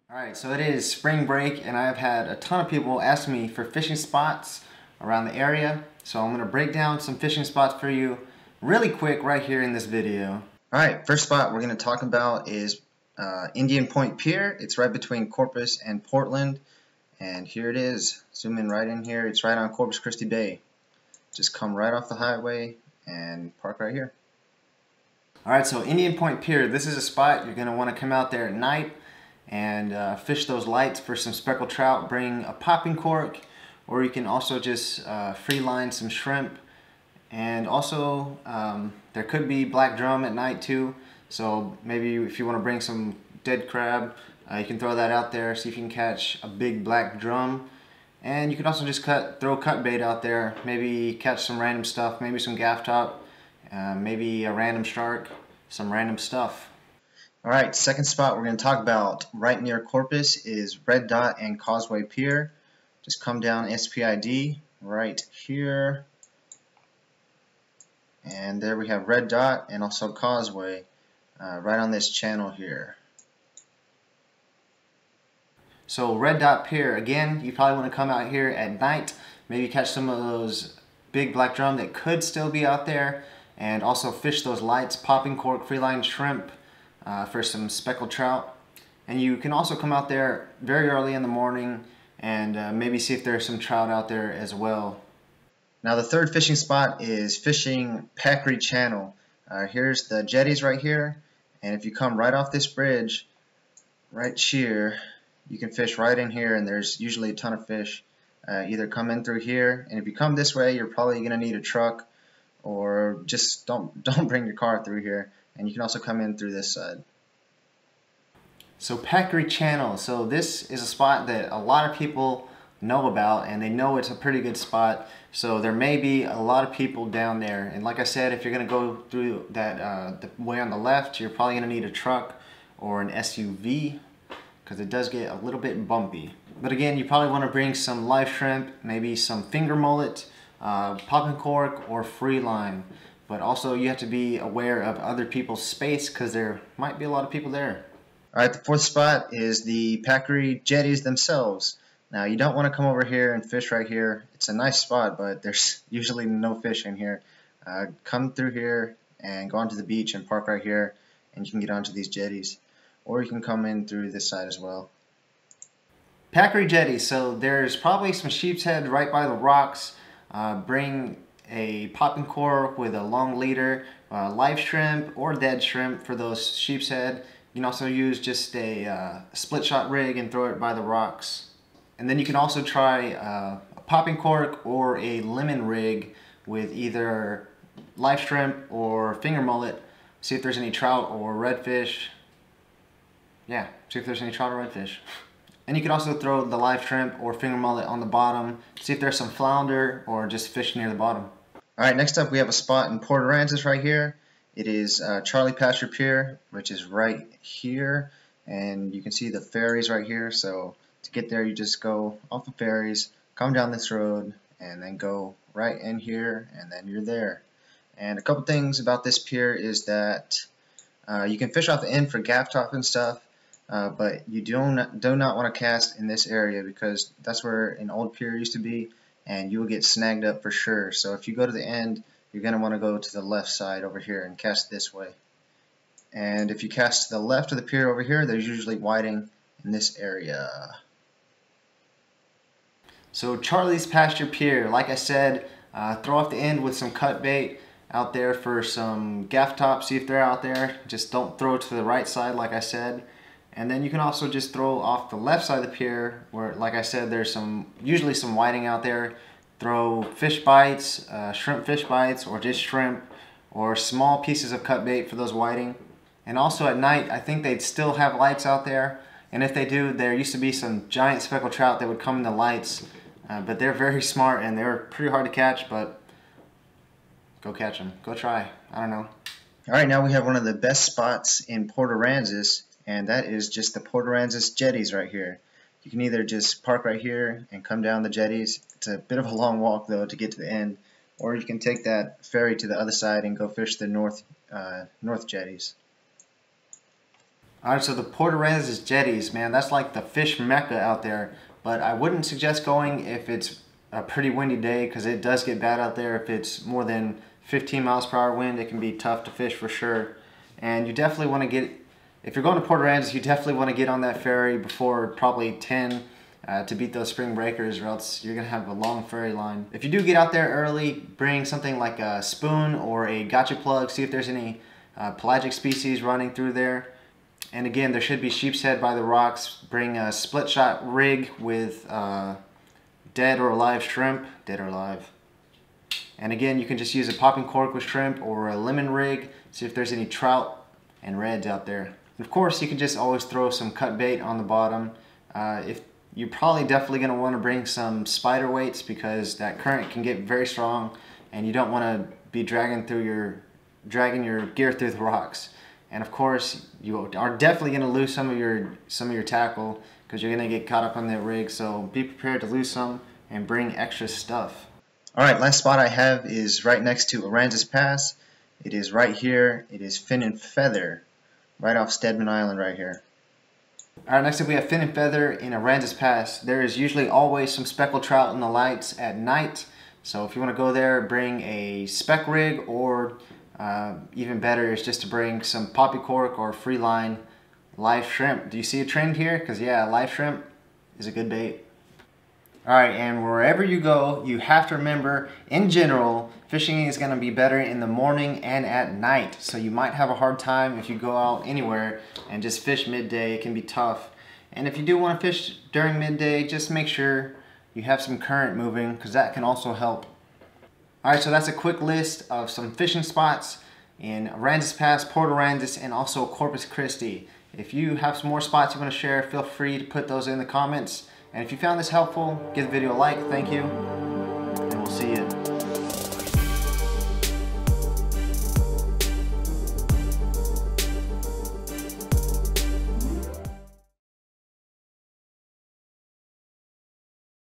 Alright, so it is spring break and I've had a ton of people ask me for fishing spots around the area. So I'm going to break down some fishing spots for you really quick right here in this video. Alright, first spot we're going to talk about is Indian Point Pier. It's right between Corpus and Portland. And here it is. Zoom in right in here. It's right on Corpus Christi Bay. Just come right off the highway and park right here. Alright, so Indian Point Pier, this is a spot you're going to want to come out there at night and fish those lights for some speckled trout. Bring a popping cork, or you can also just free line some shrimp. And also there could be black drum at night too, so maybe if you want to bring some dead crab, you can throw that out there, see if you can catch a big black drum. And you can also just throw cut bait out there, maybe catch some random stuff, maybe some gaff top, maybe a random shark, some random stuff. Alright, second spot we're going to talk about right near Corpus is Red Dot and Causeway Pier. Just come down SPID right here. And there we have Red Dot and also Causeway right on this channel here. So Red Dot Pier, again, you probably want to come out here at night, maybe catch some of those big black drum that could still be out there, and also fish those lights, popping cork, free line shrimp for some speckled trout. And you can also come out there very early in the morning and maybe see if there's some trout out there as well. Now the third fishing spot is fishing Packery Channel. Here's the jetties right here, and if you come right off this bridge right here, you can fish right in here, and there's usually a ton of fish. Either come in through here, and if you come this way, you're probably going to need a truck, or just don't bring your car through here, and you can also come in through this side. So Packery Channel, so this is a spot that a lot of people know about, and they know it's a pretty good spot, so there may be a lot of people down there. And like I said, if you're going to go through that the way on the left, you're probably going to need a truck or an SUV, because it does get a little bit bumpy. But again, you probably want to bring some live shrimp, maybe some finger mullet, popping cork, or free line. But also you have to be aware of other people's space, because there might be a lot of people there. Alright, the fourth spot is the Packery jetties themselves. Now you don't want to come over here and fish right here. It's a nice spot, but there's usually no fish in here. Come through here and go onto the beach and park right here, and you can get onto these jetties. Or you can come in through this side as well. Packery jetty, so there's probably some sheep's head right by the rocks. Bring a popping cork with a long leader, live shrimp or dead shrimp for those sheep's head. You can also use just a split shot rig and throw it by the rocks. And then you can also try a popping cork or a lemon rig with either live shrimp or finger mullet. See if there's any trout or redfish. Yeah, see if there's any trout or redfish. And you can also throw the live shrimp or finger mullet on the bottom. See if there's some flounder or just fish near the bottom. Alright, next up we have a spot in Port Aransas right here. It is Charlie Pasture Pier, which is right here. And you can see the ferries right here. So to get there, you just go off the ferries, come down this road, and then go right in here, and then you're there. And a couple things about this pier is that you can fish off the end for gaff top and stuff, but you do not want to cast in this area, because that's where an old pier used to be, and you will get snagged up for sure. So if you go to the end, you're going to want to go to the left side over here and cast this way. And if you cast to the left of the pier over here, there's usually whiting in this area. So Charlie's Pasture Pier, like I said, throw off the end with some cut bait out there for some gaff top, see if they're out there. Just don't throw to the right side like I said. And then you can also just throw off the left side of the pier where, like I said, there's usually some whiting out there. Throw fish bites, shrimp fish bites, or just shrimp, or small pieces of cut bait for those whiting. And also at night, I think they'd still have lights out there. And if they do, there used to be some giant speckled trout that would come in the lights. But they're very smart and they're pretty hard to catch, but go catch them. Go try. I don't know. Alright, now we have one of the best spots in Port Aransas, and that is just the Port Aransas jetties right here. You can either just park right here and come down the jetties. It's a bit of a long walk though to get to the end, or you can take that ferry to the other side and go fish the north jetties. Alright, so the Port Aransas jetties, man, that's like the fish mecca out there. But I wouldn't suggest going if it's a pretty windy day, because it does get bad out there. If it's more than 15 miles per hour wind, it can be tough to fish for sure. And you definitely want to get, if you're going to Port Aransas, you definitely want to get on that ferry before probably 10 to beat those spring breakers, or else you're going to have a long ferry line. If you do get out there early, bring something like a spoon or a gotcha plug, see if there's any pelagic species running through there. And again, there should be sheep's head by the rocks. Bring a split shot rig with dead or alive shrimp, dead or alive. And again, you can just use a popping cork with shrimp or a lemon rig, see if there's any trout and reds out there. And of course, you can just always throw some cut bait on the bottom. If you're probably definitely going to want to bring some spider weights, because that current can get very strong and you don't want to be dragging your gear through the rocks. And of course, you are definitely going to lose some of your tackle, because you're going to get caught up on that rig. So be prepared to lose some and bring extra stuff. Alright, last spot I have is right next to Aransas Pass. It is right here. It is Fin and Feather, right off Stedman Island right here. Alright, next up we have Fin and Feather in Aransas Pass. There is usually always some speckled trout in the lights at night. So if you want to go there, bring a spec rig, or even better is just to bring some poppy cork or free line live shrimp. Do you see a trend here? Because yeah, live shrimp is a good bait. Alright, and wherever you go, you have to remember, in general, fishing is going to be better in the morning and at night. So you might have a hard time if you go out anywhere and just fish midday. It can be tough. And if you do want to fish during midday, just make sure you have some current moving, because that can also help. Alright, so that's a quick list of some fishing spots in Aransas Pass, Port Aransas, and also Corpus Christi. If you have some more spots you want to share, feel free to put those in the comments. And if you found this helpful, give the video a like. Thank you, and we'll see you